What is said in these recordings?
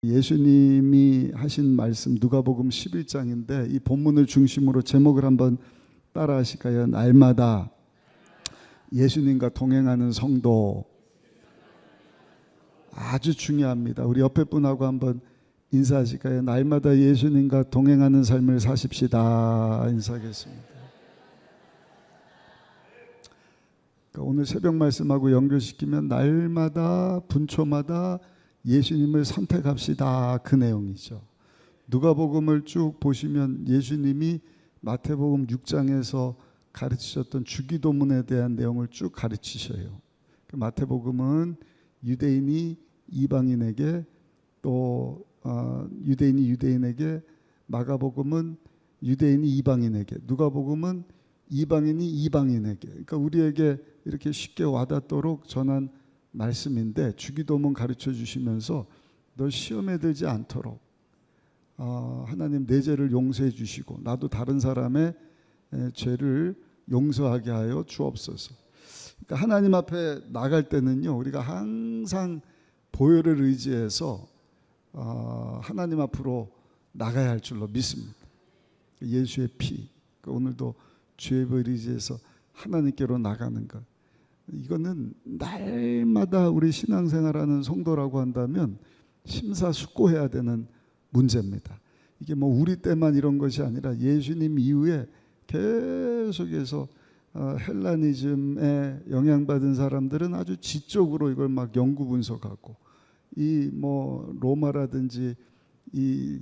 예수님이 하신 말씀 누가복음 11장인데 이 본문을 중심으로 제목을 한번 따라 하실까요? 날마다 예수님과 동행하는 성도. 아주 중요합니다. 우리 옆에 분하고 한번 인사하실까요? 날마다 예수님과 동행하는 삶을 사십시다. 인사하겠습니다. 그러니까 오늘 새벽 말씀하고 연결시키면 날마다 분초마다 예수님을 선택합시다, 그 내용이죠. 누가복음을 쭉 보시면 예수님이 마태복음 6장에서 가르치셨던 주기도문에 대한 내용을 쭉 가르치셔요. 마태복음은 유대인이 이방인에게, 또 유대인이 유대인에게, 마가복음은 유대인이 이방인에게, 누가복음은 이방인이 이방인에게, 그러니까 우리에게 이렇게 쉽게 와닿도록 전한 말씀인데, 주기도문 가르쳐 주시면서 너 시험에 들지 않도록 하나님 내 죄를 용서해 주시고 나도 다른 사람의 죄를 용서하게 하여 주옵소서. 그러니까 하나님 앞에 나갈 때는요, 우리가 항상 보혈을 의지해서 하나님 앞으로 나가야 할 줄로 믿습니다. 예수의 피, 오늘도 주의 보혈을 의지해서 하나님께로 나가는 것, 이거는 날마다 우리 신앙생활하는 성도라고 한다면 심사숙고해야 되는 문제입니다. 이게 뭐 우리 때만 이런 것이 아니라 예수님 이후에 계속해서 헬라니즘에 영향받은 사람들은 아주 지적으로 이걸 막 연구 분석하고, 이 뭐 로마라든지 이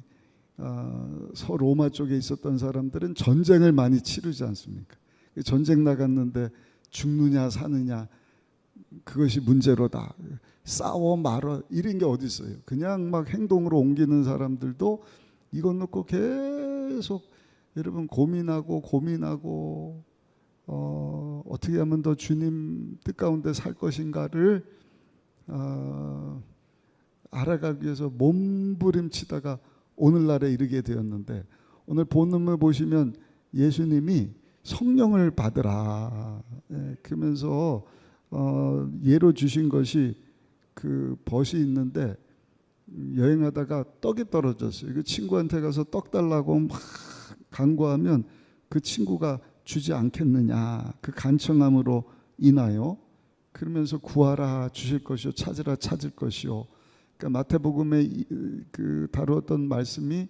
서로마 쪽에 있었던 사람들은 전쟁을 많이 치르지 않습니까? 전쟁 나갔는데 죽느냐 사느냐 그것이 문제로다, 싸워 말어, 이런 게 어디 있어요. 그냥 막 행동으로 옮기는 사람들도 이것 놓고 계속 여러분 고민하고 어떻게 하면 더 주님 뜻 가운데 살 것인가를 알아가기 위해서 몸부림치다가 오늘날에 이르게 되었는데, 오늘 본문을 보시면 예수님이 성령을 받으라, 그러면서 예로 주신 것이 그 벗이 있는데 여행하다가 떡이 떨어졌어요. 그 친구한테 가서 떡 달라고 막 간구하면 그 친구가 주지 않겠느냐, 그 간청함으로 인하여, 그러면서 구하라 주실 것이요, 찾으라 찾을 것이요. 그러니까 마태복음에 그 다루었던 말씀이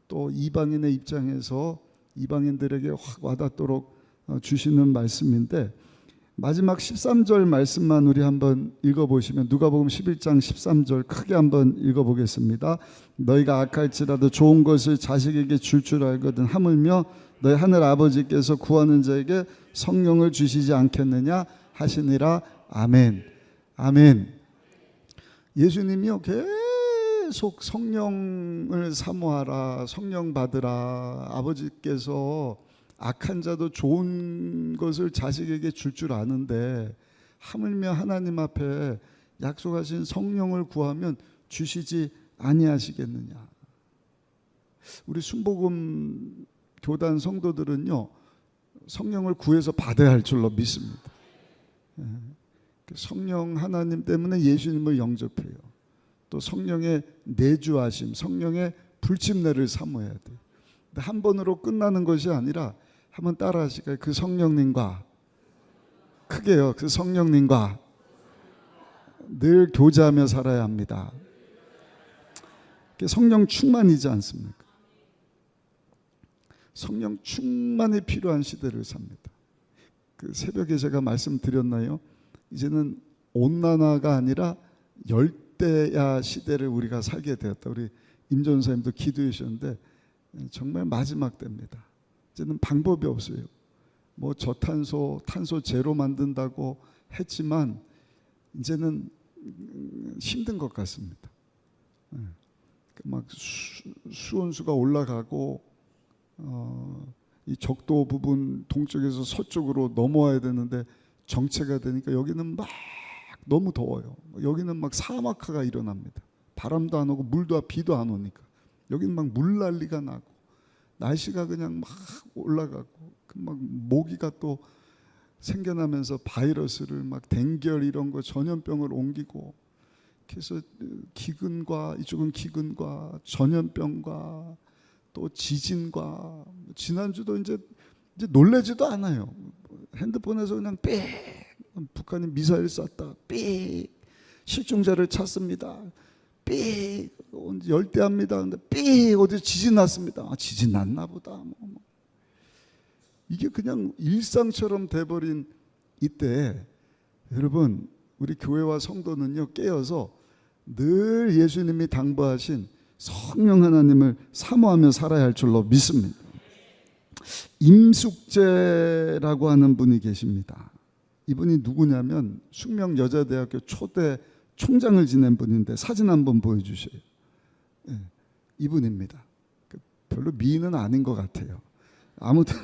또 이방인의 입장에서 이방인들에게 확 와닿도록 주시는 말씀인데, 마지막 13절 말씀만 우리 한번 읽어보시면, 누가복음 11장 13절 크게 한번 읽어보겠습니다. 너희가 악할지라도 좋은 것을 자식에게 줄 알거든 하물며 너희 하늘 아버지께서 구하는 자에게 성령을 주시지 않겠느냐 하시니라. 아멘. 아멘. 예수님이요 계속 성령을 사모하라, 성령 받으라, 아버지께서 악한 자도 좋은 것을 자식에게 줄 아는데 하물며 하나님 앞에 약속하신 성령을 구하면 주시지 아니하시겠느냐. 우리 순복음 교단 성도들은요, 성령을 구해서 받아야 할 줄로 믿습니다. 성령 하나님 때문에 예수님을 영접해요. 또 성령의 내주하심, 성령의 불침례를 사모해야 돼요. 근데 한 번으로 끝나는 것이 아니라, 한번 따라 하실까요? 그 성령님과, 크게요, 그 성령님과 늘 교제하며 살아야 합니다. 성령 충만이지 않습니까? 성령 충만이 필요한 시대를 삽니다. 그 새벽에 제가 말씀드렸나요? 이제는 온난화가 아니라 열대야 시대를 우리가 살게 되었다. 우리 임 전사님도 기도해 주셨는데 정말 마지막 때입니다. 이제는 방법이 없어요. 뭐 저탄소, 탄소 제로 만든다고 했지만 이제는 힘든 것 같습니다. 막 수온수가 올라가고 이 적도 부분 동쪽에서 서쪽으로 넘어와야 되는데 정체가 되니까 여기는 막 너무 더워요. 여기는 막 사막화가 일어납니다. 바람도 안 오고 물도 비도 안 오니까 여기는 막 물난리가 나고 날씨가 그냥 막 올라가고, 막 모기가 또 생겨나면서 바이러스를 막 댕결 이런 거 전염병을 옮기고, 그래서 기근과 이쪽은 기근과 전염병과 또 지진과 지난주도 이제 놀래지도 않아요. 핸드폰에서 그냥 삑 북한이 미사일 쐈다 삑 실종자를 찾습니다 삑 열대합니다. 근데 삑 어디 지진 났습니다. 지진 났나 보다. 이게 그냥 일상처럼 돼버린 이때 여러분 우리 교회와 성도는요 깨어서 늘 예수님이 당부하신 성령 하나님을 사모하며 살아야 할 줄로 믿습니다. 임숙재라고 하는 분이 계십니다. 이분이 누구냐면 숙명여자대학교 초대 총장을 지낸 분인데 사진 한번 보여주세요. 네, 이분입니다. 별로 미인은 아닌 것 같아요. 아무튼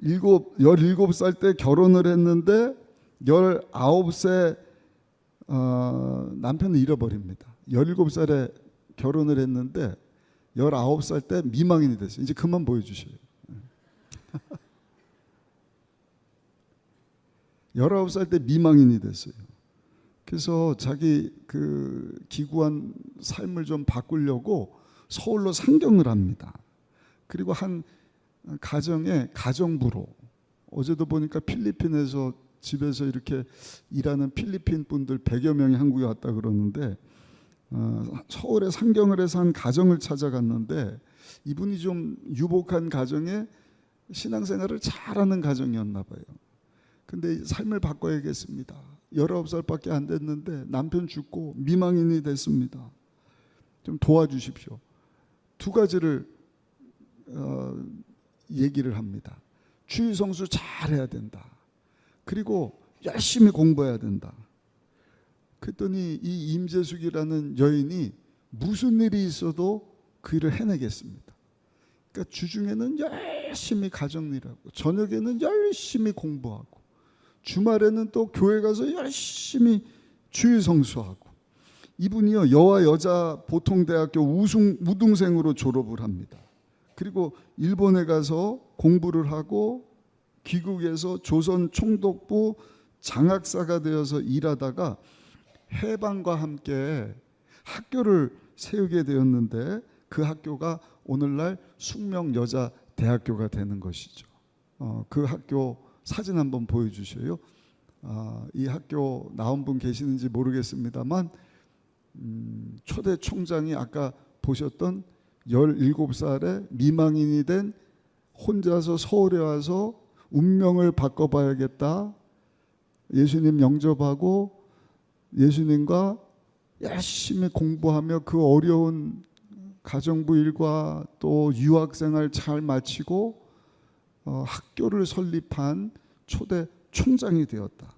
17살 때 결혼을 했는데 19세 남편을 잃어버립니다. 17살에 결혼을 했는데 19살 때 미망인이 됐어요. 이제 그만 보여주세요. 19살 때 미망인이 됐어요. 그래서 자기 그 기구한 삶을 좀 바꾸려고 서울로 상경을 합니다. 그리고 한 가정에 가정부로 어제도 보니까 필리핀에서 집에서 이렇게 일하는 필리핀 분들 100여 명이 한국에 왔다 그러는데 서울에 상경을 해서 한 가정을 찾아갔는데 이분이 좀 유복한 가정에 신앙생활을 잘하는 가정이었나 봐요. 근데 삶을 바꿔야겠습니다. 19살밖에 안 됐는데 남편 죽고 미망인이 됐습니다. 좀 도와주십시오. 두 가지를 얘기를 합니다. 추유성수 잘해야 된다. 그리고 열심히 공부해야 된다. 그랬더니 이 임재숙이라는 여인이 무슨 일이 있어도 그 일을 해내겠습니다. 그러니까 주중에는 열심히 가정일하고 저녁에는 열심히 공부하고 주말에는 또 교회 가서 열심히 주일성수하고 이분이요 여와 여자 보통대학교 우등생으로 졸업을 합니다. 그리고 일본에 가서 공부를 하고 귀국에서 조선 총독부 장학사가 되어서 일하다가 해방과 함께 학교를 세우게 되었는데 그 학교가 오늘날 숙명여자대학교가 되는 것이죠. 그 학교 사진 한번 보여주셔요. 이 학교 나온 분 계시는지 모르겠습니다만 초대 총장이 아까 보셨던 17살에 미망인이 된 혼자서 서울에 와서 운명을 바꿔봐야겠다. 예수님 영접하고 예수님과 열심히 공부하며 그 어려운 가정부 일과 또 유학생활 잘 마치고 학교를 설립한 초대 총장이 되었다.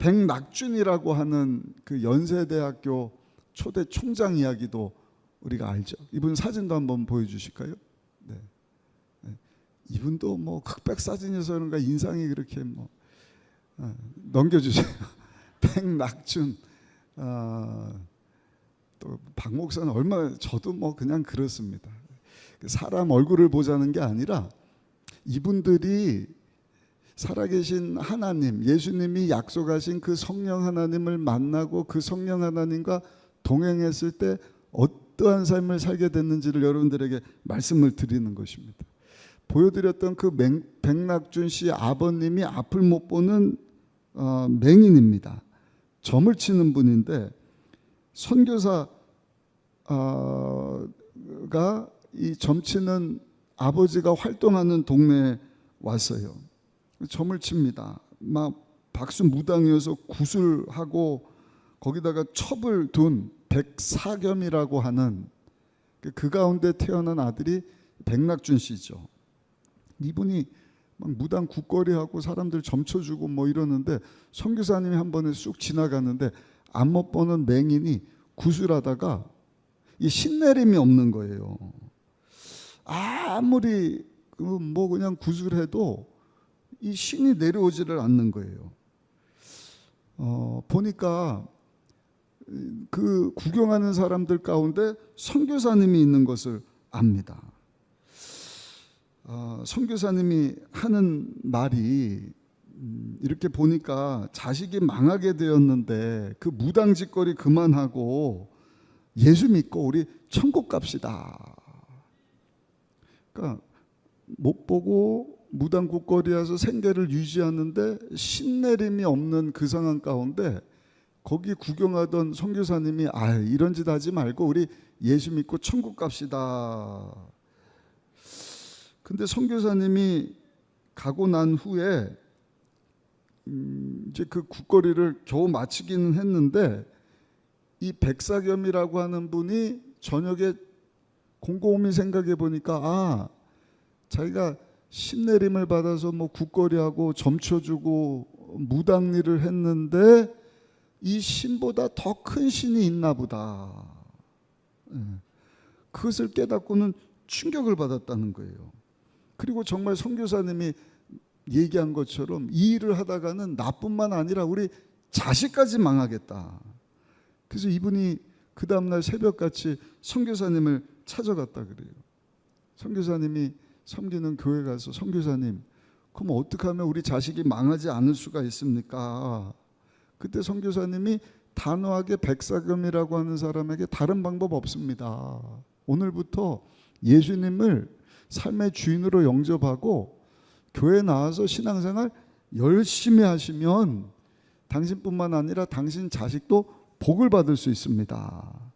백낙준이라고 하는 그 연세대학교 초대 총장 이야기도 우리가 알죠. 이분 사진도 한번 보여주실까요? 네. 이분도 뭐 흑백 사진에서 그런가 인상이 그렇게 뭐 넘겨주세요. 백낙준 또 박 목사는 얼마나 저도 뭐 그냥 그렇습니다. 사람 얼굴을 보자는 게 아니라 이분들이 살아계신 하나님 예수님이 약속하신 그 성령 하나님을 만나고 그 성령 하나님과 동행했을 때 어떠한 삶을 살게 됐는지를 여러분들에게 말씀을 드리는 것입니다. 보여드렸던 그 백낙준 씨 아버님이 앞을 못 보는 맹인입니다. 점을 치는 분인데 선교사가 이 점치는 아버지가 활동하는 동네에 왔어요. 점을 칩니다. 막 박수 무당이어서 구슬하고 거기다가 첩을 둔 백사겸이라고 하는 그 가운데 태어난 아들이 백낙준 씨죠. 이분이 막 무당 국거리하고 사람들 점쳐주고 뭐 이러는데 선교사님이 한 번에 쑥 지나가는데 안 못 보는 맹인이 구슬하다가 이 신내림이 없는 거예요. 아무리 뭐 그냥 구슬해도 이 신이 내려오지를 않는 거예요. 보니까 그 구경하는 사람들 가운데 선교사님이 있는 것을 압니다. 선교사님이 하는 말이 이렇게 보니까 자식이 망하게 되었는데 그 무당짓거리 그만하고 예수 믿고 우리 천국 갑시다. 그러니까 못 보고 무당국거리에서 생계를 유지하는데 신내림이 없는 그 상황 가운데 거기 구경하던 선교사님이 이런 짓 하지 말고 우리 예수 믿고 천국 갑시다. 근데 선교사님이 가고 난 후에 이제 그 국거리를 겨우 마치기는 했는데 이 백사겸이라고 하는 분이 저녁에 곰곰이 생각해 보니까 자기가 신내림을 받아서 뭐 국거리하고 점쳐주고 무당일을 했는데 이 신보다 더 큰 신이 있나 보다. 그것을 깨닫고는 충격을 받았다는 거예요. 그리고 정말 선교사님이 얘기한 것처럼 이 일을 하다가는 나뿐만 아니라 우리 자식까지 망하겠다. 그래서 이분이 그 다음날 새벽같이 선교사님을 찾아갔다 그래요. 선교사님이 섬기는 교회 가서 선교사님, 그럼 어떻게 하면 우리 자식이 망하지 않을 수가 있습니까? 그때 선교사님이 단호하게 백사겸이라고 하는 사람에게 다른 방법 없습니다. 오늘부터 예수님을 삶의 주인으로 영접하고 교회 나와서 신앙생활 열심히 하시면 당신뿐만 아니라 당신 자식도 복을 받을 수 있습니다.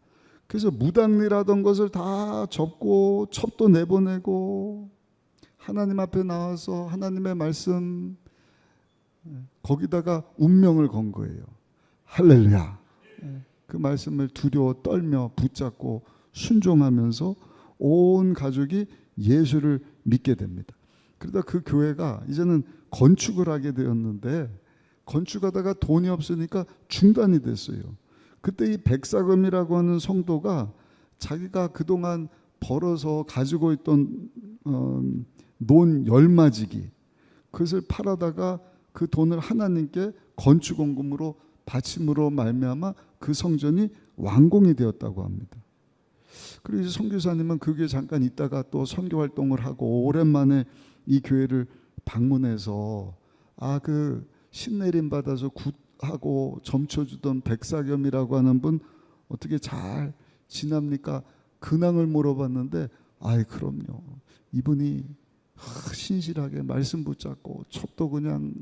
그래서 무당리라던 것을 다 접고 첩도 내보내고 하나님 앞에 나와서 하나님의 말씀 거기다가 운명을 건 거예요. 할렐루야. 그 말씀을 두려워 떨며 붙잡고 순종하면서 온 가족이 예수를 믿게 됩니다. 그러다 그 교회가 이제는 건축을 하게 되었는데 건축하다가 돈이 없으니까 중단이 됐어요. 그때 이 백사금이라고 하는 성도가 자기가 그동안 벌어서 가지고 있던 논 열마지기 그것을 팔아다가 그 돈을 하나님께 건축원금으로 바침으로 말미암아 그 성전이 완공이 되었다고 합니다. 그리고 이제 선교사님은 그 교회 잠깐 있다가 또 선교 활동을 하고 오랜만에 이 교회를 방문해서 그 신내림 받아서 굿하고 점쳐주던 백사겸이라고 하는 분 어떻게 잘 지납니까? 근황을 물어봤는데 그럼요. 이분이 신실하게 말씀 붙잡고 첩도 그냥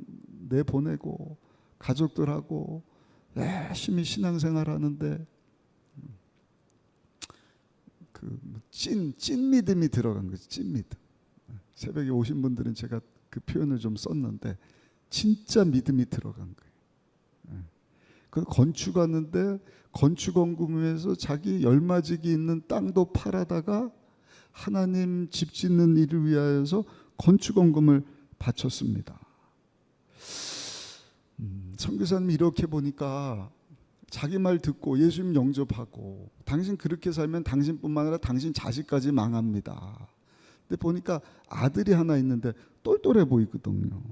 내보내고 가족들하고 열심히 신앙생활 하는데 찐 믿음이 들어간 거지. 찐 믿음. 새벽에 오신 분들은 제가 그 표현을 좀 썼는데 진짜 믿음이 들어간 거예요. 그 건축하는데 건축원금에서 자기 열마지기 있는 땅도 팔아다가 하나님 집 짓는 일을 위하여서 건축원금을 바쳤습니다. 선교사님이 이렇게 보니까 자기 말 듣고 예수님 영접하고 당신 그렇게 살면 당신뿐만 아니라 당신 자식까지 망합니다. 근데 보니까 아들이 하나 있는데 똘똘해 보이거든요.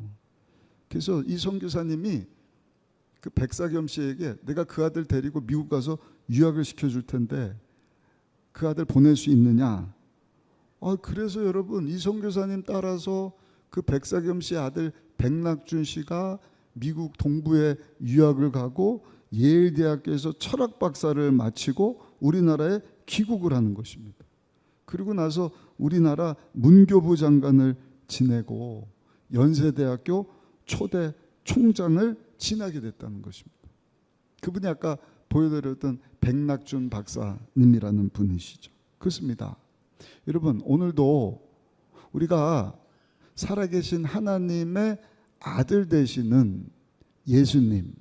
그래서 이 선교사님이 그 백사겸 씨에게 내가 그 아들 데리고 미국 가서 유학을 시켜줄 텐데 그 아들 보낼 수 있느냐? 그래서 여러분 이 선교사님 따라서 그 백사겸 씨 아들 백낙준 씨가 미국 동부에 유학을 가고 예일 대학교에서 철학 박사를 마치고 우리나라에 귀국을 하는 것입니다. 그리고 나서 우리나라 문교부 장관을 지내고 연세대학교 초대 총장을 지나게 됐다는 것입니다. 그분이 아까 보여드렸던 백낙준 박사님이라는 분이시죠. 그렇습니다. 여러분 오늘도 우리가 살아계신 하나님의 아들 되시는 예수님,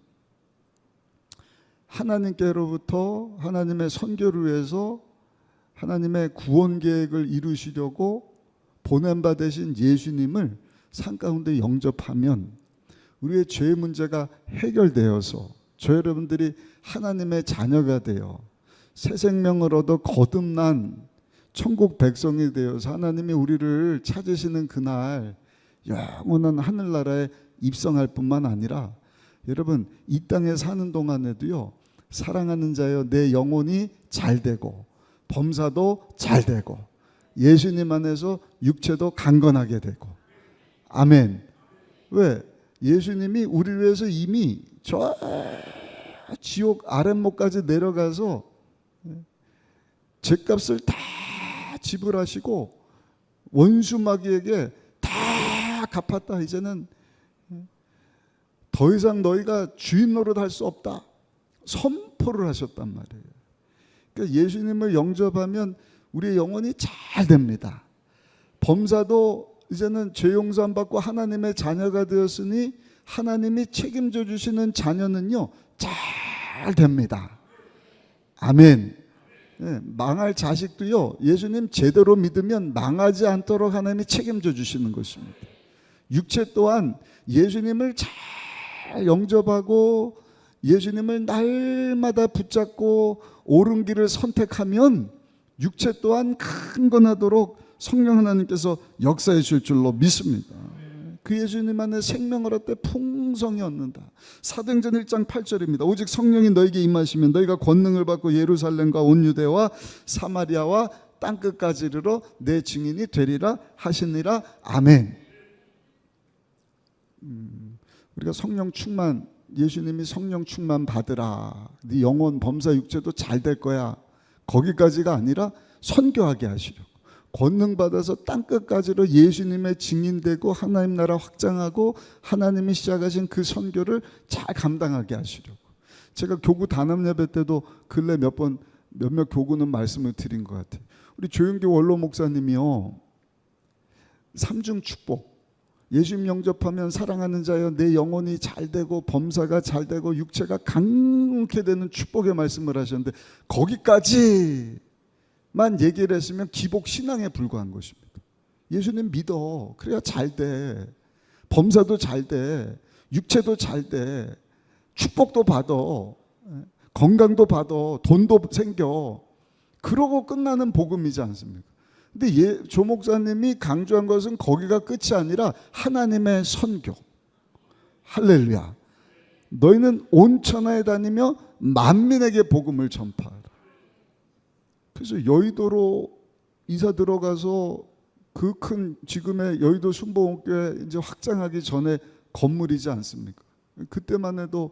하나님께로부터 하나님의 선교를 위해서 하나님의 구원 계획을 이루시려고 보냄받으신 예수님을 삶 가운데 영접하면 우리의 죄 문제가 해결되어서 저 여러분들이 하나님의 자녀가 되어 새 생명을 얻어 거듭난 천국 백성이 되어서 하나님이 우리를 찾으시는 그날 영원한 하늘나라에 입성할 뿐만 아니라 여러분 이 땅에 사는 동안에도요 사랑하는 자여 내 영혼이 잘되고 범사도 잘되고 예수님 안에서 육체도 강건하게 되고 아멘. 왜? 예수님이 우리를 위해서 이미 저 지옥 아랫목까지 내려가서 죄값을 다 지불하시고 원수 마귀에게 다 갚았다. 이제는 더 이상 너희가 주인 노릇할 수 없다. 선포를 하셨단 말이에요. 그러니까 예수님을 영접하면 우리의 영혼이 잘 됩니다. 범사도 이제는 죄 용서함 받고 하나님의 자녀가 되었으니 하나님이 책임져 주시는 자녀는요 잘 됩니다. 아멘. 네, 망할 자식도요 예수님 제대로 믿으면 망하지 않도록 하나님이 책임져 주시는 것입니다. 육체 또한 예수님을 잘 영접하고 예수님을 날마다 붙잡고 옳은 길을 선택하면 육체 또한 강건하도록 성령 하나님께서 역사해 줄 줄로 믿습니다. 그 예수님 안에 생명을 얻되 풍성히 얻는다. 사도행전 1장 8절입니다. 오직 성령이 너에게 임하시면 너희가 권능을 받고 예루살렘과 온 유대와 사마리아와 땅끝까지 이르러 내 증인이 되리라 하시니라. 아멘. 우리가 성령 충만, 예수님이 성령 충만 받으라. 네 영혼 범사 육체도 잘 될 거야. 거기까지가 아니라 선교하게 하시려고. 권능 받아서 땅끝까지로 예수님의 증인되고 하나님 나라 확장하고 하나님이 시작하신 그 선교를 잘 감당하게 하시려고. 제가 교구 단합 예배 때도 근래 몇몇 교구는 말씀을 드린 것 같아요. 우리 조영교 원로 목사님이요, 삼중 축복, 예수님 영접하면 사랑하는 자여 내 영혼이 잘 되고 범사가 잘 되고 육체가 강케 되는 축복의 말씀을 하셨는데 거기까지만 얘기를 했으면 기복 신앙에 불과한 것입니다. 예수님 믿어. 그래야 잘 돼. 범사도 잘 돼. 육체도 잘 돼. 축복도 받아. 건강도 받아. 돈도 생겨. 그러고 끝나는 복음이지 않습니까? 근데 조 목사님이 강조한 것은 거기가 끝이 아니라 하나님의 선교. 할렐루야. 너희는 온 천하에 다니며 만민에게 복음을 전파하라. 그래서 여의도로 이사 들어가서 그 큰 지금의 여의도 순복음교회 이제 확장하기 전에 건물이지 않습니까? 그때만 해도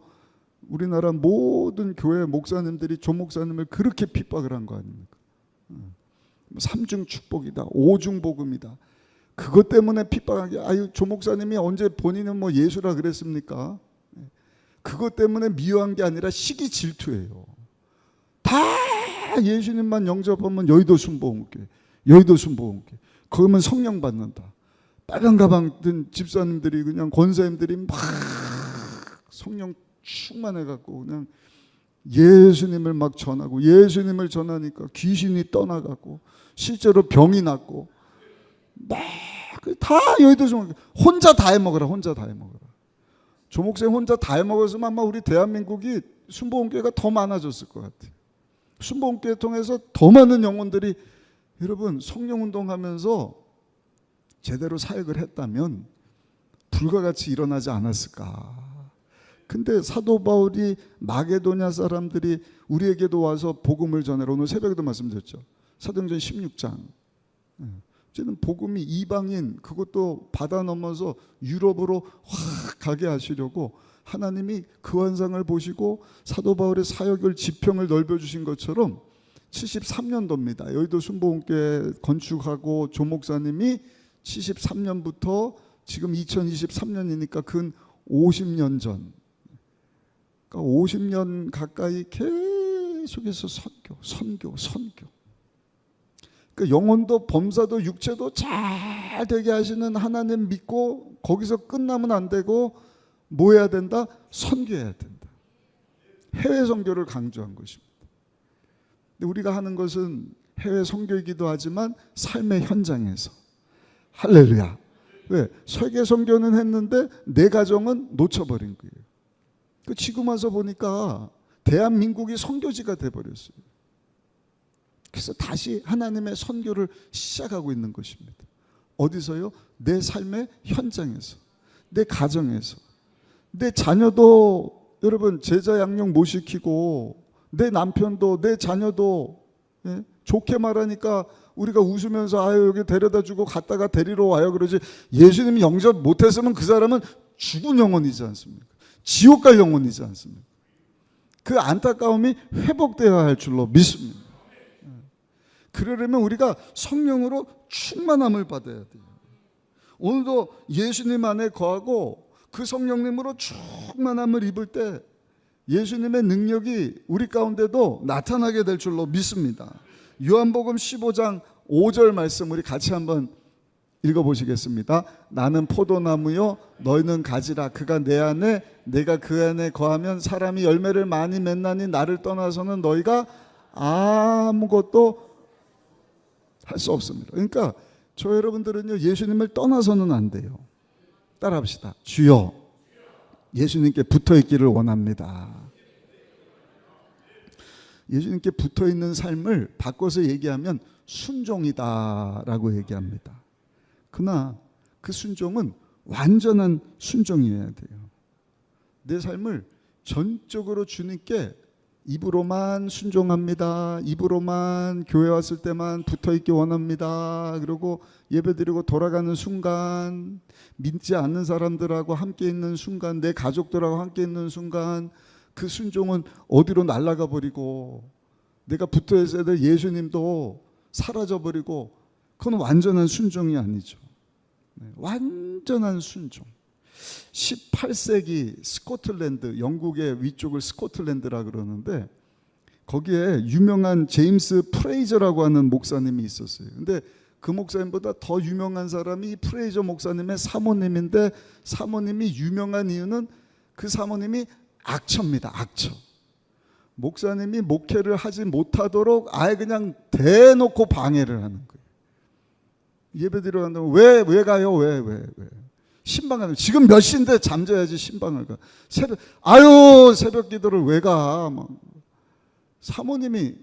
우리나라 모든 교회 목사님들이 조 목사님을 그렇게 핍박을 한 거 아닙니까? 삼중 축복이다, 오중 복음이다. 그것 때문에 핍박하게. 아유, 조 목사님이 언제 본인은 뭐 예수라 그랬습니까? 그것 때문에 미워한 게 아니라 시기 질투예요. 다 예수님만 영접하면 여의도 순복음교회, 여의도 순복음교회. 그러면 성령 받는다. 빨간 가방 든 집사님들이 그냥 권사님들이 막 성령 충만해갖고 그냥 예수님을 막 전하고 예수님을 전하니까 귀신이 떠나가고 실제로 병이 낫고 다 여의도 순복음교회. 혼자 다 해먹어라. 혼자 다 해먹어라. 조 목사님 혼자 다 해먹었으면 아마 우리 대한민국이 순복음교회가 더 많아졌을 것 같아요. 순복음교회 통해서 더 많은 영혼들이 여러분 성령운동하면서 제대로 사역을 했다면 불과 같이 일어나지 않았을까. 근데 사도 바울이 마게도냐 사람들이 우리에게도 와서 복음을 전해라. 오늘 새벽에도 말씀드렸죠. 사도행전 16장. 이제는 복음이 이방인 그것도 바다 넘어서 유럽으로 확 가게 하시려고 하나님이 그 환상을 보시고 사도 바울의 사역을 지평을 넓혀주신 것처럼 73년도입니다. 여의도 순복음교회 건축하고 조 목사님이 73년부터 지금 2023년이니까 근 50년 전, 그러니까 50년 가까이 계속해서 선교. 그러니까 영혼도 범사도 육체도 잘 되게 하시는 하나님 믿고 거기서 끝나면 안 되고 뭐 해야 된다? 선교해야 된다. 해외 선교를 강조한 것입니다. 근데 우리가 하는 것은 해외 선교이기도 하지만 삶의 현장에서. 할렐루야. 왜? 세계 선교는 했는데 내 가정은 놓쳐버린 거예요. 지금 와서 보니까 대한민국이 선교지가 돼버렸어요. 그래서 다시 하나님의 선교를 시작하고 있는 것입니다. 어디서요? 내 삶의 현장에서, 내 가정에서. 내 자녀도 여러분 제자 양육 못 시키고 내 남편도 내 자녀도 좋게 말하니까 우리가 웃으면서 아유 여기 데려다 주고 갔다가 데리러 와요 그러지. 예수님이 영접 못했으면 그 사람은 죽은 영혼이지 않습니까? 지옥 갈 영혼이지 않습니까? 그 안타까움이 회복되어야 할 줄로 믿습니다. 그러려면 우리가 성령으로 충만함을 받아야 돼요. 오늘도 예수님 안에 거하고 그 성령님으로 충만함을 입을 때 예수님의 능력이 우리 가운데도 나타나게 될 줄로 믿습니다. 요한복음 15장 5절 말씀 우리 같이 한번 읽어보시겠습니다. 나는 포도나무요 너희는 가지라. 그가 내 안에 내가 그 안에 거하면 사람이 열매를 많이 맺나니 나를 떠나서는 너희가 아무것도 할 수 없습니다. 그러니까 저 여러분들은요 예수님을 떠나서는 안 돼요. 따라합시다. 주여 예수님께 붙어있기를 원합니다. 예수님께 붙어있는 삶을 바꿔서 얘기하면 순종이다라고 얘기합니다. 그러나 그 순종은 완전한 순종이어야 돼요. 내 삶을 전적으로 주님께 입으로만 순종합니다. 입으로만 교회 왔을 때만 붙어있기 원합니다. 그리고 예배드리고 돌아가는 순간, 믿지 않는 사람들하고 함께 있는 순간, 내 가족들하고 함께 있는 순간 그 순종은 어디로 날아가 버리고 내가 붙어 있어야 될 예수님도 사라져 버리고 그건 완전한 순종이 아니죠. 완전한 순종. 18세기 스코틀랜드, 영국의 위쪽을 스코틀랜드라 그러는데 거기에 유명한 제임스 프레이저라고 하는 목사님이 있었어요. 근데 그 목사님보다 더 유명한 사람이 프레이저 목사님의 사모님인데 사모님이 유명한 이유는 그 사모님이 악처입니다. 악처. 목사님이 목회를 하지 못하도록 아예 그냥 대놓고 방해를 하는 거예요. 예배드리러 간다고 왜 가요? 왜? 신방 가면 지금 몇 시인데 잠자야지 신방을 가. 새벽 기도를 왜 가? 막. 사모님이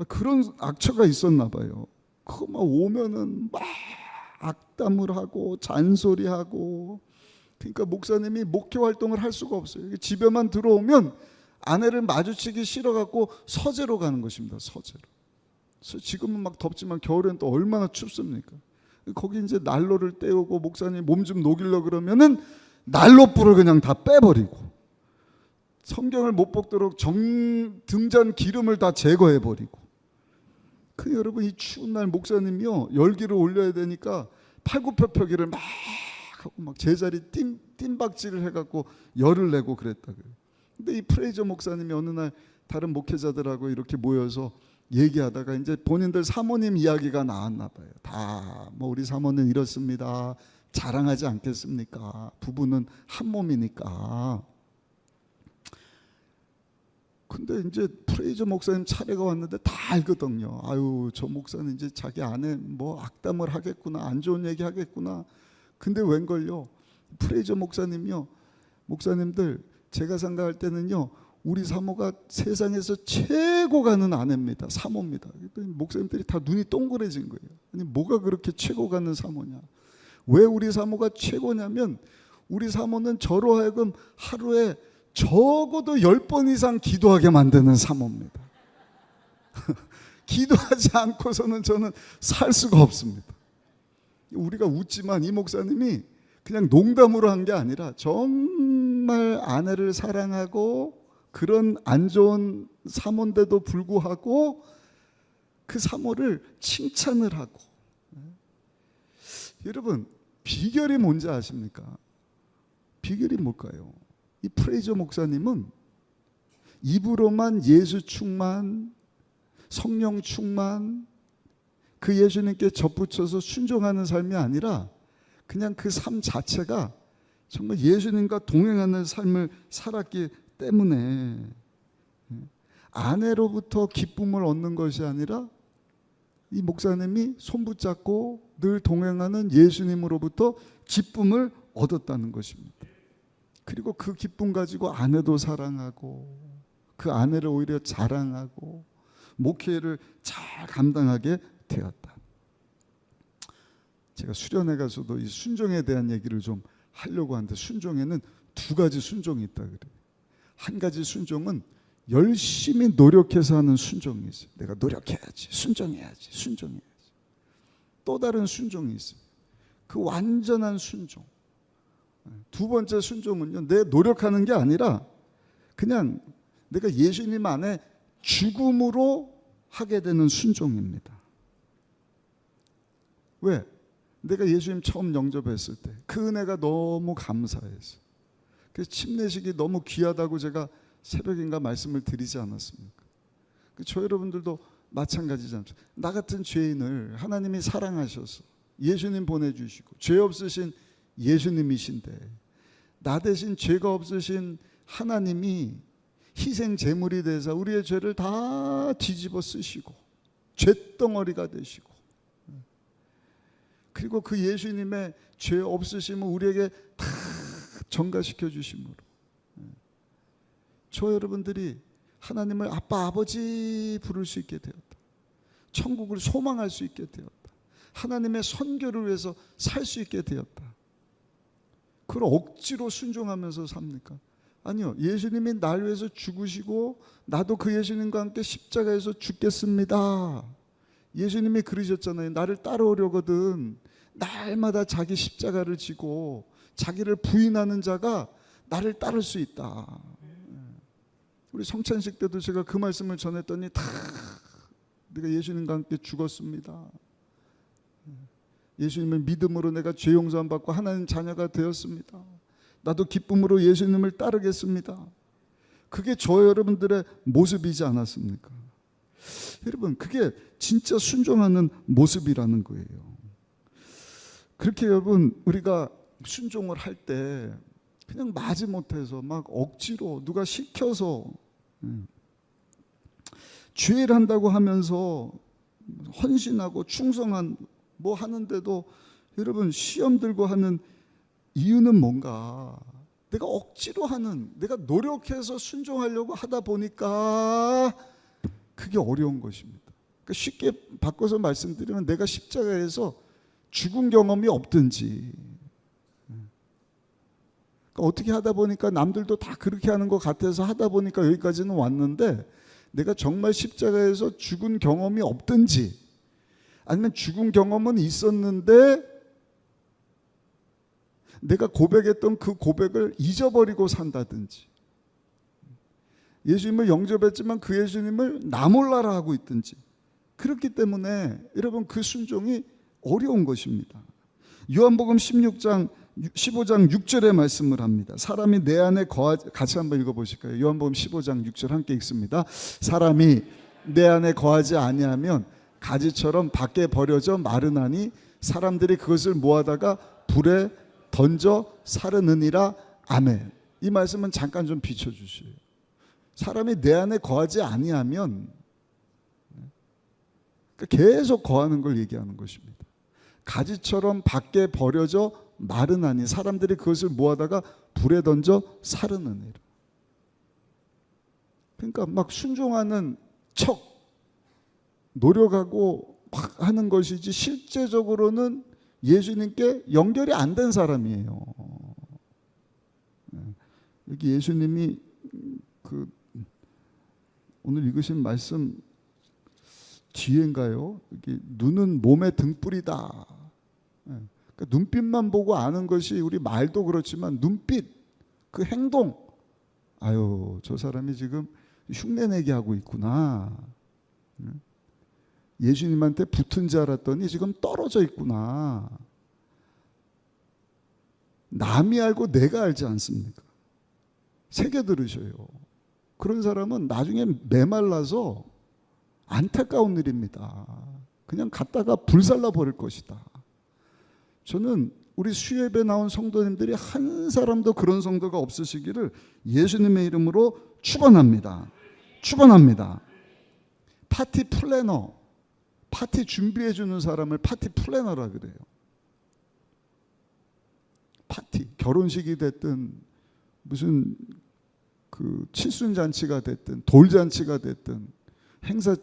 그런 악처가 있었나 봐요. 그 막 오면은 막 악담을 하고 잔소리하고. 그러니까 목사님이 목회 활동을 할 수가 없어요. 집에만 들어오면 아내를 마주치기 싫어갖고 서재로 가는 것입니다. 서재로. 지금은 막 덥지만 겨울엔 또 얼마나 춥습니까? 거기 이제 난로를 떼우고 목사님 몸 좀 녹이려 그러면은 난로불을 그냥 다 빼버리고 성경을 못 뽑도록 등잔 기름을 다 제거해버리고. 그 여러분 이 추운 날 목사님이요 열기를 올려야 되니까 팔굽혀펴기를 막 하고 막 제자리 뜀박질을 해갖고 열을 내고 그랬다 그래요. 근데 이 프레이저 목사님이 어느 날 다른 목회자들하고 이렇게 모여서 얘기하다가 이제 본인들 사모님 이야기가 나왔나 봐요. 다 뭐 우리 사모는 이렇습니다. 자랑하지 않겠습니까? 부부는 한 몸이니까. 근데 이제 프레이저 목사님 차례가 왔는데 다 알거든요. 아유 저 목사는 이제 자기 아내 뭐 악담을 하겠구나, 안 좋은 얘기 하겠구나. 근데 웬걸요? 프레이저 목사님요, 목사님들 제가 생각할 때는요 우리 사모가 세상에서 최고 가는 아내입니다. 사모입니다. 목사님들이 다 눈이 동그래진 거예요. 아니 뭐가 그렇게 최고 가는 사모냐? 왜 우리 사모가 최고냐면 우리 사모는 저로 하여금 하루에 적어도 10번 이상 기도하게 만드는 사모입니다. 기도하지 않고서는 저는 살 수가 없습니다. 우리가 웃지만 이 목사님이 그냥 농담으로 한 게 아니라 정말 아내를 사랑하고 그런 안 좋은 사모인데도 불구하고 그 사모를 칭찬을 하고. 여러분 비결이 뭔지 아십니까? 비결이 뭘까요? 이 프레이저 목사님은 입으로만 예수 충만, 성령 충만, 그 예수님께 접붙여서 순종하는 삶이 아니라 그냥 그 삶 자체가 정말 예수님과 동행하는 삶을 살았기 때문에 아내로부터 기쁨을 얻는 것이 아니라 이 목사님이 손붙잡고 늘 동행하는 예수님으로부터 기쁨을 얻었다는 것입니다. 그리고 그 기쁨 가지고 아내도 사랑하고 그 아내를 오히려 자랑하고 목회를 잘 감당하게 되었다. 제가 수련회 가서도 이 순종에 대한 얘기를 좀 하려고 하는데 순종에는 두 가지 순종이 있다 그래요. 한 가지 순종은 열심히 노력해서 하는 순종이 있어요. 내가 노력해야지, 순종해야지. 또 다른 순종이 있어요. 그 완전한 순종. 두 번째 순종은요, 내 노력하는 게 아니라 그냥 내가 예수님 안에 죽음으로 하게 되는 순종입니다. 왜? 내가 예수님 처음 영접했을 때 그 은혜가 너무 감사해서, 그래서 침례식이 너무 귀하다고 제가 새벽인가 말씀을 드리지 않았습니까? 저 여러분들도 마찬가지지 않습니까? 나 같은 죄인을 하나님이 사랑하셔서 예수님 보내주시고, 죄 없으신 예수님이신데 나 대신 죄가 없으신 하나님이 희생 제물이 되사 우리의 죄를 다 뒤집어 쓰시고 죄덩어리가 되시고, 그리고 그 예수님의 죄 없으심을 우리에게 다 전가시켜 주심으로 저 여러분들이 하나님을 아빠 아버지 부를 수 있게 되었다. 천국을 소망할 수 있게 되었다. 하나님의 선교를 위해서 살 수 있게 되었다. 그걸 억지로 순종하면서 삽니까? 아니요. 예수님이 날 위해서 죽으시고 나도 그 예수님과 함께 십자가에서 죽겠습니다. 예수님이 그러셨잖아요. 나를 따라오려거든 날마다 자기 십자가를 지고 자기를 부인하는 자가 나를 따를 수 있다. 우리 성찬식 때도 제가 그 말씀을 전했더니 다 내가 예수님과 함께 죽었습니다. 예수님을 믿음으로 내가 죄 용서함 받고 하나님 자녀가 되었습니다. 나도 기쁨으로 예수님을 따르겠습니다. 그게 저 여러분들의 모습이지 않았습니까? 여러분, 그게 진짜 순종하는 모습이라는 거예요. 그렇게 여러분, 우리가 순종을 할 때 그냥 마지못해서 막 억지로 누가 시켜서 죄를 한다고 하면서 헌신하고 충성한 뭐 하는데도 여러분 시험 들고 하는 이유는 뭔가? 내가 억지로 하는, 내가 노력해서 순종하려고 하다 보니까 그게 어려운 것입니다. 그러니까 쉽게 바꿔서 말씀드리면 내가 십자가에서 죽은 경험이 없든지, 그러니까 어떻게 하다 보니까 남들도 다 그렇게 하는 것 같아서 하다 보니까 여기까지는 왔는데, 내가 정말 십자가에서 죽은 경험이 없든지, 아니면 죽은 경험은 있었는데 내가 고백했던 그 고백을 잊어버리고 산다든지, 예수님을 영접했지만 그 예수님을 나 몰라라 하고 있든지, 그렇기 때문에 여러분 그 순종이 어려운 것입니다. 요한복음 15장 6절의 말씀을 합니다. 사람이 내 안에 거하지, 같이 한번 읽어보실까요? 요한복음 15장 6절 함께 읽습니다. 사람이 내 안에 거하지 아니하면 가지처럼 밖에 버려져 마르나니 사람들이 그것을 모아다가 불에 던져 사르느니라. 아멘. 이 말씀은 잠깐 좀 비춰주세요. 사람이 내 안에 거하지 아니하면, 계속 거하는 걸 얘기하는 것입니다. 가지처럼 밖에 버려져 마르나니 사람들이 그것을 모아다가 불에 던져 사르느니라. 그러니까 막 순종하는 척 노력하고 막 하는 것이지 실제적으로는 예수님께 연결이 안 된 사람이에요. 여기 예수님이 그 오늘 읽으신 말씀 뒤인가요? 여기 눈은 몸의 등불이다. 그러니까 눈빛만 보고 아는 것이, 우리 말도 그렇지만 눈빛, 그 행동, 아유 저 사람이 지금 흉내내게 하고 있구나. 예수님한테 붙은 줄 알았더니 지금 떨어져 있구나. 남이 알고 내가 알지 않습니까? 새겨 들으셔요. 그런 사람은 나중에 메말라서 안타까운 일입니다. 그냥 갖다가 불살라 버릴 것이다. 저는 우리 수협에 나온 성도님들이 한 사람도 그런 성도가 없으시기를 예수님의 이름으로 축원합니다. 축원합니다. 파티 플래너, 파티 준비해 주는 사람을 파티 플래너라 그래요. 파티, 결혼식이 됐든 무슨 그 칠순잔치가 됐든 돌잔치가 됐든 행사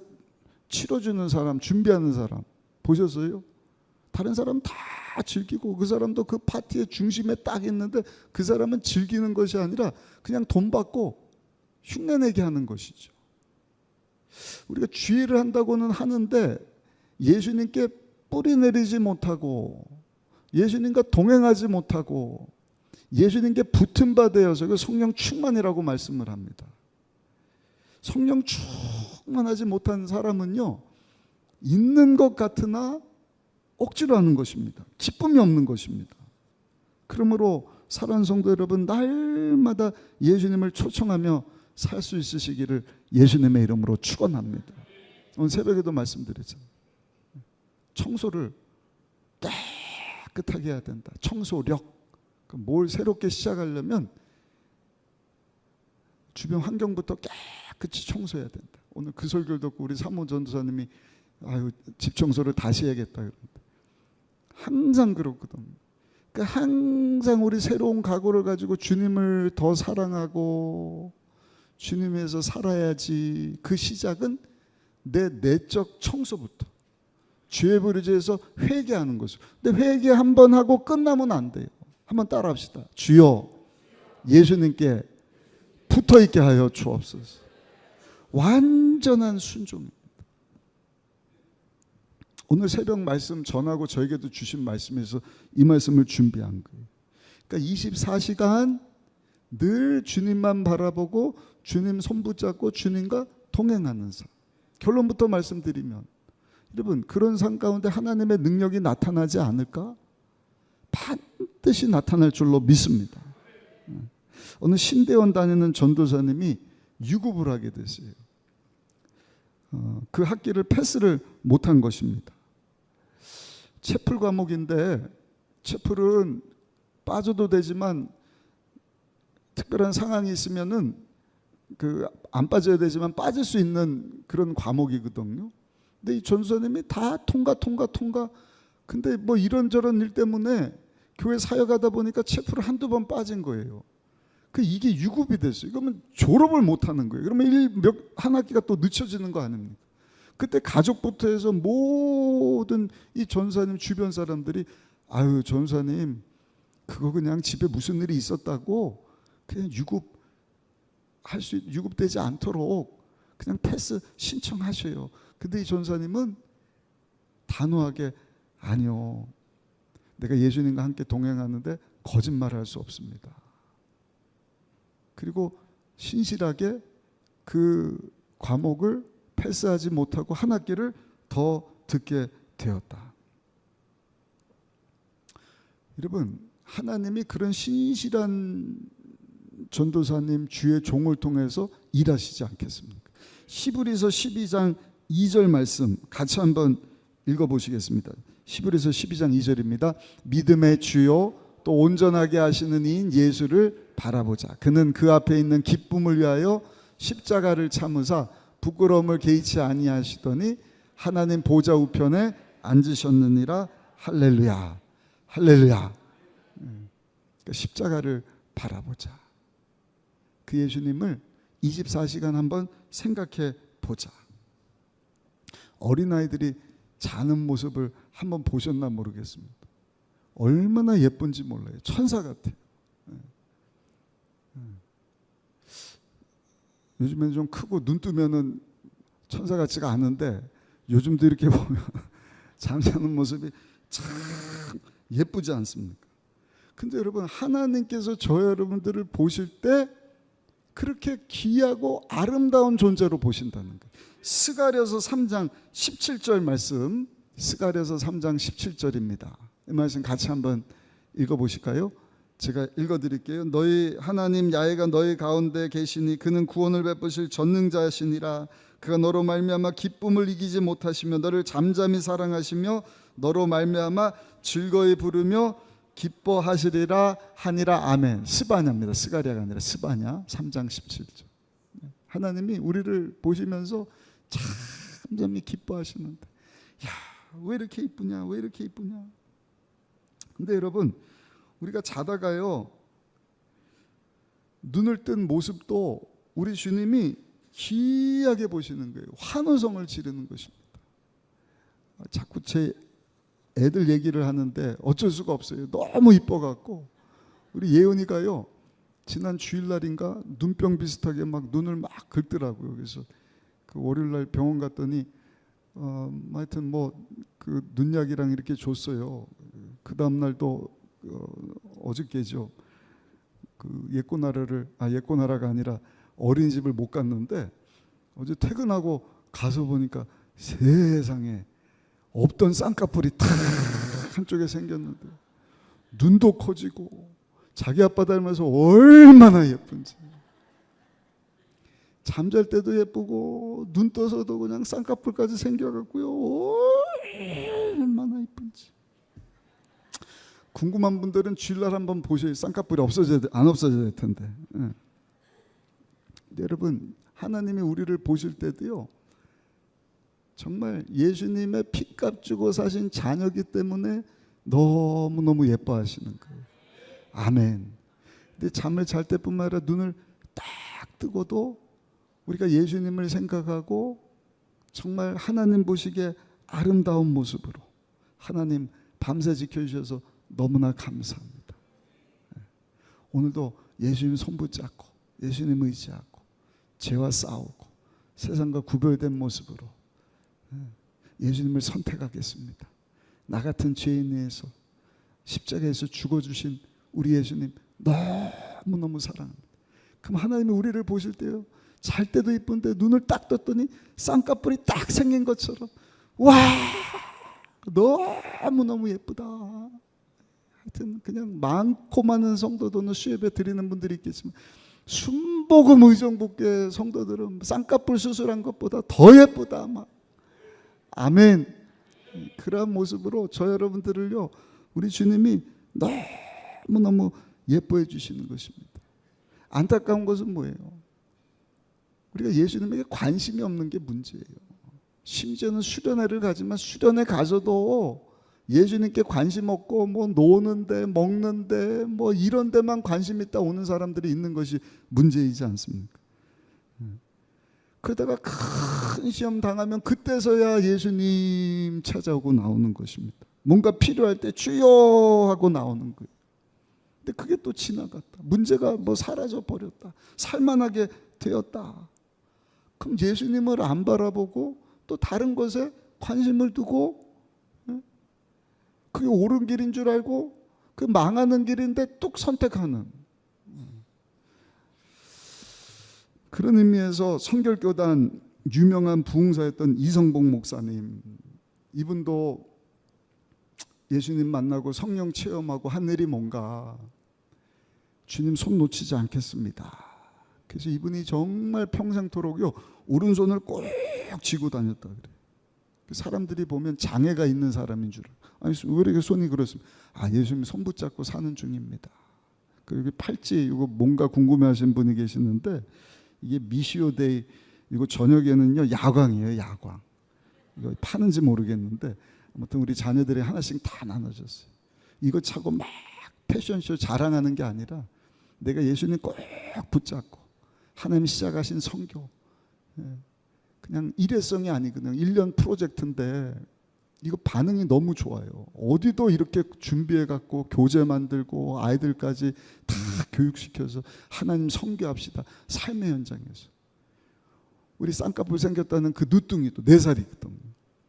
치러주는 사람, 준비하는 사람 보셨어요? 다른 사람 다 즐기고 그 사람도 그 파티의 중심에 딱 있는데 그 사람은 즐기는 것이 아니라 그냥 돈 받고 흉내내게 하는 것이죠. 우리가 주의를 한다고는 하는데 예수님께 뿌리 내리지 못하고 예수님과 동행하지 못하고 예수님께 붙은 바 되어서 그 성령 충만이라고 말씀을 합니다. 성령 충만하지 못한 사람은요, 있는 것 같으나 억지로 하는 것입니다. 기쁨이 없는 것입니다. 그러므로 사랑하는 성도 여러분, 날마다 예수님을 초청하며 살 수 있으시기를 예수님의 이름으로 축원합니다. 오늘 새벽에도 말씀드렸잖아요. 청소를 깨끗하게 해야 된다. 청소력. 뭘 새롭게 시작하려면 주변 환경부터 깨끗이 청소해야 된다. 오늘 그 설교를 듣고 우리 사모 전도사님이 집 청소를 다시 해야겠다 그런다. 항상 그렇거든. 그러니까 항상 우리 새로운 각오를 가지고 주님을 더 사랑하고 주님에서 살아야지. 그 시작은 내 내적 청소부터, 죄의 버리지에서 회개하는 것이죠. 근데 회개 한번 하고 끝나면 안 돼요. 한번 따라합시다. 주여 예수님께 붙어있게 하여 주옵소서. 완전한 순종입니다. 오늘 새벽 말씀 전하고 저에게도 주신 말씀에서 이 말씀을 준비한 거예요. 그러니까 24시간 늘 주님만 바라보고 주님 손 붙잡고 주님과 동행하는 삶. 결론부터 말씀드리면 여러분, 그런 삶 가운데 하나님의 능력이 나타나지 않을까? 반드시 나타날 줄로 믿습니다. 어느 신대원 다니는 전도사님이 유급을 하게 됐어요. 그 학기를 패스를 못한 것입니다. 채플 과목인데 채플은 빠져도 되지만 특별한 상황이 있으면은 안 빠져야 되지만 빠질 수 있는 그런 과목이거든요. 근데 이 전도사님이 다 통과. 근데 뭐 이런저런 일 때문에 교회 사역하다 보니까 채플을 한두 번 빠진 거예요. 이게 유급이 됐어요. 그러면 졸업을 못 하는 거예요. 그러면 한 학기가 또 늦춰지는 거 아닙니까? 그때 가족부터 해서 모든 이 전사님 주변 사람들이 전사님 그거 그냥 집에 무슨 일이 있었다고 그냥 유급되지 않도록 그냥 패스 신청하셔요. 근데 이 전사님은 단호하게 아니요. 내가 예수님과 함께 동행하는데 거짓말할 수 없습니다. 그리고 신실하게 그 과목을 패스하지 못하고 한 학기를 더 듣게 되었다. 여러분, 하나님이 그런 신실한 전도사님 주의 종을 통해서 일하시지 않겠습니까? 히브리서 12장 2절 말씀 같이 한번 읽어보시겠습니다. 히브리서 12장 2절입니다. 믿음의 주요 또 온전하게 하시는 이인 예수를 바라보자. 그는 그 앞에 있는 기쁨을 위하여 십자가를 참으사 부끄러움을 개의치 아니하시더니 하나님 보좌 우편에 앉으셨느니라. 할렐루야. 할렐루야. 그러니까 십자가를 바라보자. 그 예수님을 24시간 한번 생각해 보자. 어린아이들이 자는 모습을 한번 보셨나 모르겠습니다. 얼마나 예쁜지 몰라요. 천사 같아요. 요즘에는 좀 크고 눈 뜨면은 천사 같지가 않은데 요즘도 이렇게 보면 잠자는 모습이 참 예쁘지 않습니까? 근데 여러분, 하나님께서 저 여러분들을 보실 때 그렇게 귀하고 아름다운 존재로 보신다는 거예요. 스가랴서 3장 17절 말씀, 스가랴서 3장 17절입니다. 이 말씀 같이 한번 읽어보실까요? 제가 읽어드릴게요. 너희 하나님 야훼가 너희 가운데 계시니 그는 구원을 베푸실 전능자시니라. 그가 너로 말미암아 기쁨을 이기지 못하시며 너를 잠잠히 사랑하시며 너로 말미암아 즐거이 부르며 기뻐하시리라 하니라. 아멘. 스바냐입니다. 스가랴가 아니라 스바냐. 3장 17절. 하나님이 우리를 보시면서 잠잠히 기뻐하시는데, 왜 이렇게 이쁘냐, 왜 이렇게 이쁘냐. 근데 여러분, 우리가 자다가요 눈을 뜬 모습도 우리 주님이 귀하게 보시는 거예요. 환호성을 지르는 것입니다. 자꾸 제 애들 얘기를 하는데 어쩔 수가 없어요. 너무 이뻐갖고 우리 예은이가요 지난 주일날인가 눈병 비슷하게 막 눈을 막 긁더라고요. 그래서 그 월요일날 병원 갔더니 하여튼 뭐 그 눈약이랑 이렇게 줬어요. 그 다음날도 어저께죠. 그 예꼬나라가 아니라 어린이집을 못 갔는데 어제 퇴근하고 가서 보니까 세상에 없던 쌍꺼풀이 탁 한쪽에 생겼는데 눈도 커지고 자기 아빠 닮아서 얼마나 예쁜지. 잠잘 때도 예쁘고 눈 떠서도 그냥 쌍꺼풀까지 생겨갖고요. 얼마나 예쁜지. 궁금한 분들은 주일날 한번 보셔야 쌍꺼풀이 안 없어져야 될 텐데. 네. 여러분, 하나님이 우리를 보실 때도요, 정말 예수님의 피값 주고 사신 자녀이기 때문에 너무너무 예뻐하시는 거예요. 아멘. 근데 잠을 잘 때뿐만 아니라 눈을 딱 뜨고도 우리가 예수님을 생각하고 정말 하나님 보시기에 아름다운 모습으로 하나님 밤새 지켜주셔서 너무나 감사합니다. 오늘도 예수님 손 붙잡고 예수님 의지하고 죄와 싸우고 세상과 구별된 모습으로 예수님을 선택하겠습니다. 나 같은 죄인 위해서 십자가에서 죽어주신 우리 예수님 너무너무 사랑합니다. 그럼 하나님이 우리를 보실 때요, 잘 때도 이쁜데 눈을 딱 떴더니 쌍꺼풀이 딱 생긴 것처럼 와 너무너무 예쁘다. 하여튼 그냥 많고 많은 성도들은 수예배 드리는 분들이 있겠지만 순복음 의정부교회 성도들은 쌍꺼풀 수술한 것보다 더 예쁘다 막. 아멘. 그런 모습으로 저 여러분들을요 우리 주님이 너무너무 예뻐해 주시는 것입니다. 안타까운 것은 뭐예요? 우리가 예수님에게 관심이 없는 게 문제예요. 심지어는 수련회를 가지만 수련회 가서도 예수님께 관심 없고 뭐 노는데 먹는데 뭐 이런 데만 관심 있다 오는 사람들이 있는 것이 문제이지 않습니까? 그러다가 큰 시험 당하면 그때서야 예수님 찾아오고 나오는 것입니다. 뭔가 필요할 때 주여 하고 나오는 거예요. 근데 그게 또 지나갔다. 문제가 뭐 사라져 버렸다. 살만하게 되었다. 그럼 예수님을 안 바라보고 또 다른 것에 관심을 두고 그게 옳은 길인 줄 알고 그 망하는 길인데 뚝 선택하는 그런 의미에서 성결교단 유명한 부흥사였던 이성복 목사님, 이분도 예수님 만나고 성령 체험하고 한 일이 뭔가 주님 손 놓치지 않겠습니다. 그래서 이분이 정말 평생토록요 오른손을 꼭 쥐고 다녔다 그래요. 사람들이 보면 장애가 있는 사람인 줄. 아니 왜 이렇게 손이 그렇습니까? 아 예수님 손 붙잡고 사는 중입니다. 그리고 팔찌 이거 뭔가 궁금해하시는 분이 계시는데 이게 미시오데이 이거 저녁에는요 야광이에요. 야광. 이거 파는지 모르겠는데 아무튼 우리 자녀들이 하나씩 다 나눠줬어요. 이거 차고 막 패션쇼 자랑하는 게 아니라 내가 예수님 꼭 붙잡고 하나님 시작하신 선교 그냥 일회성이 아니거든요. 1년 프로젝트인데 이거 반응이 너무 좋아요. 어디도 이렇게 준비해갖고 교재 만들고 아이들까지 다 교육시켜서 하나님 선교합시다. 삶의 현장에서. 우리 쌍꺼풀 생겼다는 그 누뚱이도 4살이거든.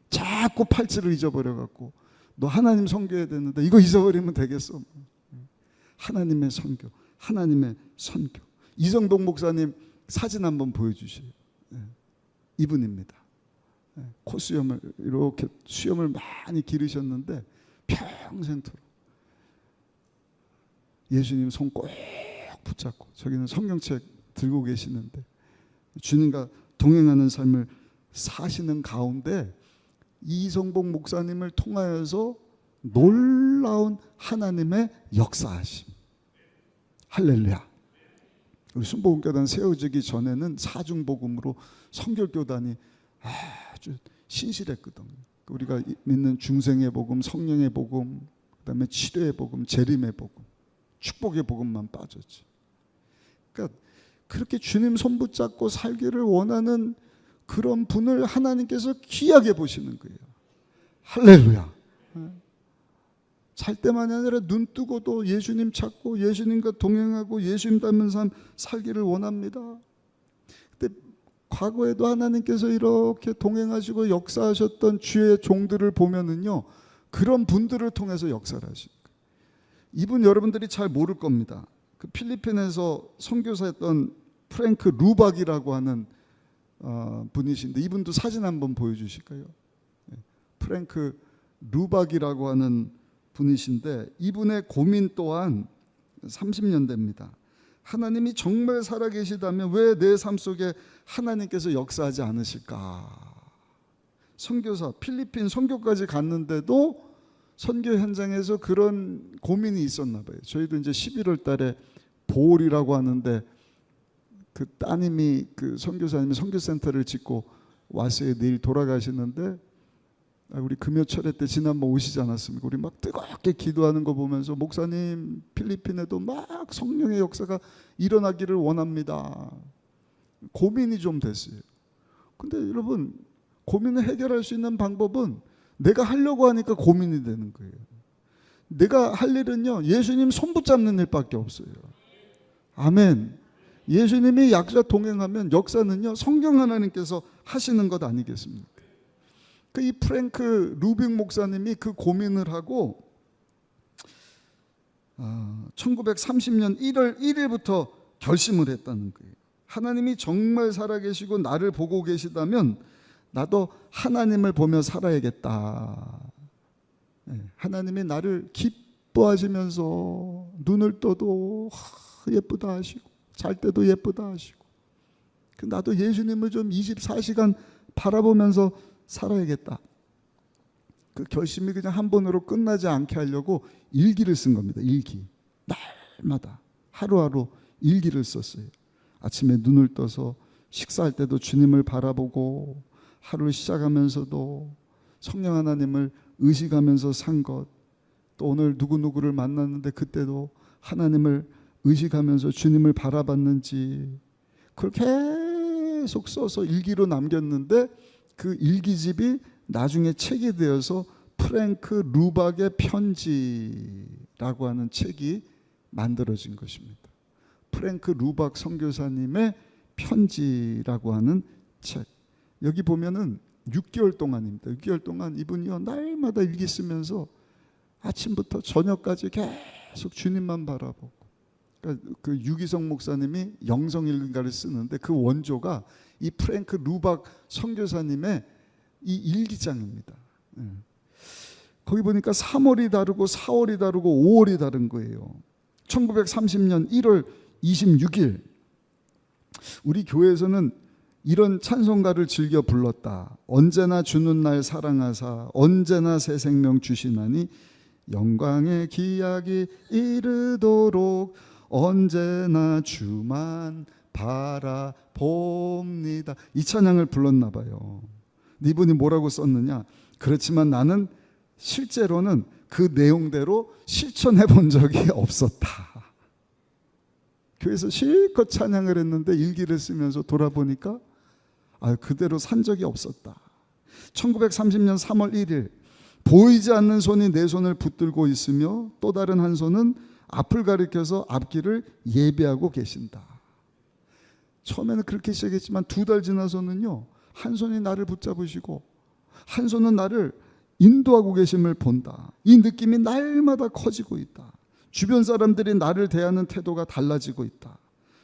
자꾸 팔찌를 잊어버려갖고 너 하나님 선교해야 되는데 이거 잊어버리면 되겠어. 하나님의 선교, 하나님의 선교. 이성복 목사님 사진 한번 보여주세요. 이분입니다. 코수염을 이렇게 수염을 많이 기르셨는데 평생토록 예수님 손 꼭 붙잡고 저기는 성경책 들고 계시는데 주님과 동행하는 삶을 사시는 가운데 이성복 목사님을 통하여서 놀라운 하나님의 역사하심. 할렐루야. 우리 순복음교단 세워지기 전에는 사중복음으로 성결교단이 아주 신실했거든요. 우리가 믿는 중생의 복음, 성령의 복음, 그다음에 치료의 복음, 재림의 복음, 축복의 복음만 빠졌지. 그러니까 그렇게 주님 손 붙잡고 살기를 원하는 그런 분을 하나님께서 귀하게 보시는 거예요. 할렐루야. 잘 때만이 아니라 눈 뜨고도 예수님 찾고 예수님과 동행하고 예수님 닮은 삶 살기를 원합니다. 근데 과거에도 하나님께서 이렇게 동행하시고 역사하셨던 주의 종들을 보면은요 그런 분들을 통해서 역사를 하십니다. 이분 여러분들이 잘 모를 겁니다. 그 필리핀에서 선교사였던 프랭크 루박이라고 하는 분이신데, 이분도 사진 한번 보여주실까요? 프랭크 루박이라고 하는 분이신데, 이분의 고민 또한 30년대입니다. 하나님이 정말 살아계시다면 왜 내 삶 속에 하나님께서 역사하지 않으실까? 선교사, 필리핀 선교까지 갔는데도 선교 현장에서 그런 고민이 있었나 봐요. 저희도 이제 11월 달에 보홀이라고 하는데, 그 따님이, 그 선교사님이 선교센터를 짓고 왔어요. 내일 돌아가시는데, 우리 금요철회 때 지난번 오시지 않았습니까? 우리 막 뜨겁게 기도하는 거 보면서, 목사님 필리핀에도 막 성령의 역사가 일어나기를 원합니다. 고민이 좀 됐어요. 근데 여러분, 고민을 해결할 수 있는 방법은 내가 하려고 하니까 고민이 되는 거예요. 내가 할 일은요, 예수님 손 붙잡는 일밖에 없어요. 아멘. 예수님이 약자 동행하면 역사는요, 성경 하나님께서 하시는 것 아니겠습니까? 이 프랭크 루빅 목사님이 그 고민을 하고 1930년 1월 1일부터 결심을 했다는 거예요. 하나님이 정말 살아계시고 나를 보고 계시다면 나도 하나님을 보며 살아야겠다. 하나님이 나를 기뻐하시면서 눈을 떠도 예쁘다 하시고, 잘 때도 예쁘다 하시고, 나도 예수님을 좀 24시간 바라보면서 살아야겠다. 그 결심이 그냥 한 번으로 끝나지 않게 하려고 일기를 쓴 겁니다. 일기. 날마다 하루하루 일기를 썼어요. 아침에 눈을 떠서 식사할 때도 주님을 바라보고, 하루를 시작하면서도 성령 하나님을 의식하면서 산 것, 또 오늘 누구누구를 만났는데 그때도 하나님을 의식하면서 주님을 바라봤는지, 그걸 계속 써서 일기로 남겼는데, 그 일기집이 나중에 책이 되어서 프랭크 루박의 편지라고 하는 책이 만들어진 것입니다. 프랭크 루박 선교사님의 편지라고 하는 책. 여기 보면은 6개월 동안입니다. 6개월 동안 이분이요, 날마다 일기 쓰면서 아침부터 저녁까지 계속 주님만 바라보고, 그러니까 그 유기성 목사님이 영성일가를 쓰는데 그 원조가 이 프랭크 루박 선교사님의 이 일기장입니다. 거기 보니까 3월이 다르고 4월이 다르고 5월이 다른 거예요. 1930년 1월 26일 우리 교회에서는 이런 찬송가를 즐겨 불렀다. 언제나 주는 날 사랑하사 언제나 새 생명 주시나니 영광의 기약이 이르도록 언제나 주만 바라봅니다. 이 찬양을 불렀나 봐요. 이분이 뭐라고 썼느냐? 그렇지만 나는 실제로는 그 내용대로 실천해 본 적이 없었다. 교회에서 실컷 찬양을 했는데 일기를 쓰면서 돌아보니까 그대로 산 적이 없었다. 1930년 3월 1일 보이지 않는 손이 내 손을 붙들고 있으며 또 다른 한 손은 앞을 가리켜서 앞길을 예배하고 계신다. 처음에는 그렇게 시작했지만 2달 지나서는요, 한 손이 나를 붙잡으시고 한 손은 나를 인도하고 계심을 본다. 이 느낌이 날마다 커지고 있다. 주변 사람들이 나를 대하는 태도가 달라지고 있다.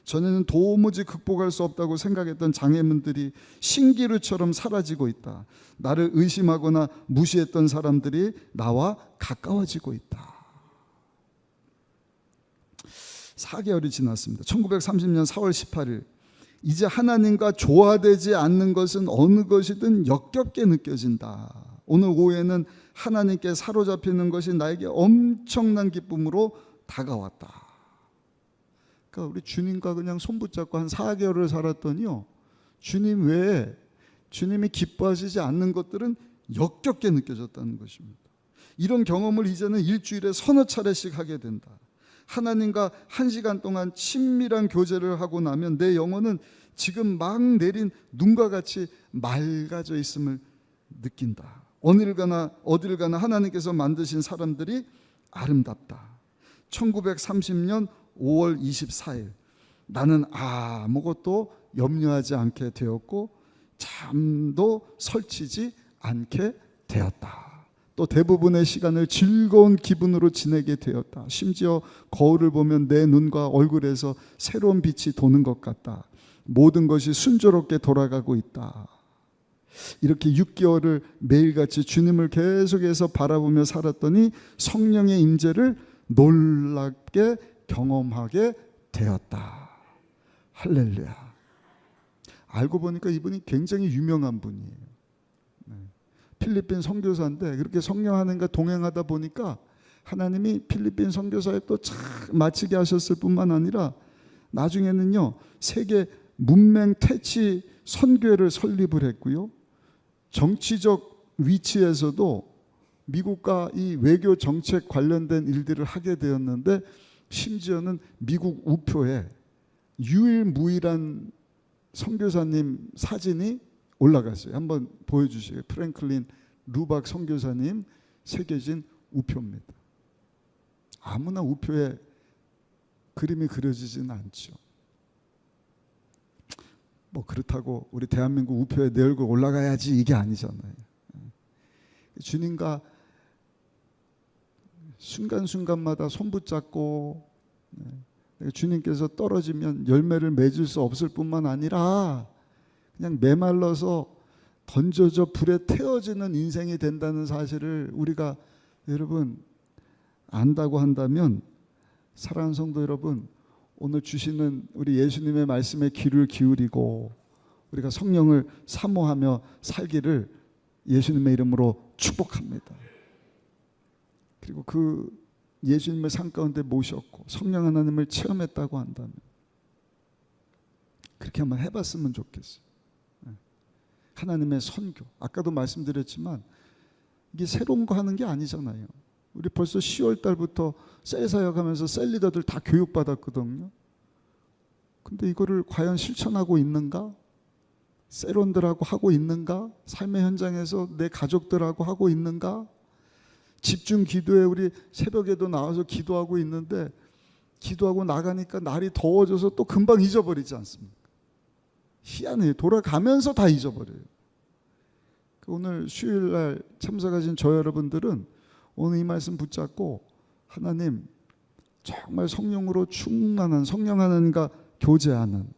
전에는 도무지 극복할 수 없다고 생각했던 장애물들이 신기루처럼 사라지고 있다. 나를 의심하거나 무시했던 사람들이 나와 가까워지고 있다. 4개월이 지났습니다. 1930년 4월 18일 이제 하나님과 조화되지 않는 것은 어느 것이든 역겹게 느껴진다. 오늘 오후에는 하나님께 사로잡히는 것이 나에게 엄청난 기쁨으로 다가왔다. 그러니까 우리 주님과 그냥 손 붙잡고 한 4개월을 살았더니요, 주님 외에 주님이 기뻐하시지 않는 것들은 역겹게 느껴졌다는 것입니다. 이런 경험을 이제는 일주일에 서너 차례씩 하게 된다. 하나님과 1시간 동안 친밀한 교제를 하고 나면 내 영혼은 지금 막 내린 눈과 같이 맑아져 있음을 느낀다. 어딜 가나 하나님께서 만드신 사람들이 아름답다. 1930년 5월 24일 나는 아무것도 염려하지 않게 되었고 잠도 설치지 않게 되었다. 또 대부분의 시간을 즐거운 기분으로 지내게 되었다. 심지어 거울을 보면 내 눈과 얼굴에서 새로운 빛이 도는 것 같다. 모든 것이 순조롭게 돌아가고 있다. 이렇게 6개월을 매일같이 주님을 계속해서 바라보며 살았더니 성령의 임재를 놀랍게 경험하게 되었다. 할렐루야. 알고 보니까 이분이 굉장히 유명한 분이에요. 필리핀 선교사인데 그렇게 성령 하나님과 동행하다 보니까 하나님이 필리핀 선교사에 또 참 마치게 하셨을 뿐만 아니라 나중에는요 세계 문맹 퇴치 선교회를 설립을 했고요. 정치적 위치에서도 미국과 이 외교 정책 관련된 일들을 하게 되었는데 심지어는 미국 우표에 유일무이한 선교사님 사진이 올라갔어요. 한번 보여주시고요. 프랭클린 루박 선교사님 새겨진 우표입니다. 아무나 우표에 그림이 그려지지는 않죠. 뭐 그렇다고 우리 대한민국 우표에 내 얼굴 올라가야지 이게 아니잖아요. 주님과 순간순간마다 손 붙잡고 주님께서 떨어지면 열매를 맺을 수 없을 뿐만 아니라 그냥 메말라서 던져져 불에 태워지는 인생이 된다는 사실을 우리가 여러분 안다고 한다면 사랑하는 성도 여러분, 오늘 주시는 우리 예수님의 말씀에 귀를 기울이고 우리가 성령을 사모하며 살기를 예수님의 이름으로 축복합니다. 그리고 그 예수님의 삶 가운데 모셨고 성령 하나님을 체험했다고 한다면 그렇게 한번 해봤으면 좋겠어요. 하나님의 선교, 아까도 말씀드렸지만 이게 새로운 거 하는 게 아니잖아요. 우리 벌써 10월 달부터 셀 사역하면서 셀 리더들 다 교육받았거든요. 근데 이거를 과연 실천하고 있는가? 셀원들하고 하고 있는가? 삶의 현장에서 내 가족들하고 하고 있는가? 집중 기도에 우리 새벽에도 나와서 기도하고 있는데 기도하고 나가니까 날이 더워져서 또 금방 잊어버리지 않습니까? 희한해요. 돌아가면서 다 잊어버려요. 오늘 수요일날 참석하신 저 여러분들은 오늘 이 말씀 붙잡고 하나님 정말 성령으로 충만한 성령 하나님과 교제하는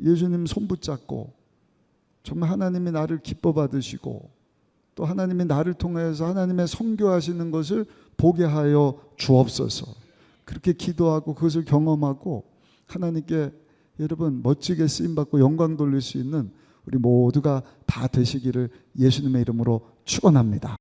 예수님 손 붙잡고 정말 하나님이 나를 기뻐 받으시고 또 하나님이 나를 통해서 하나님의 선교하시는 것을 보게 하여 주옵소서. 그렇게 기도하고 그것을 경험하고 하나님께 여러분 멋지게 쓰임받고 영광 돌릴 수 있는 우리 모두가 다 되시기를 예수님의 이름으로 축원합니다.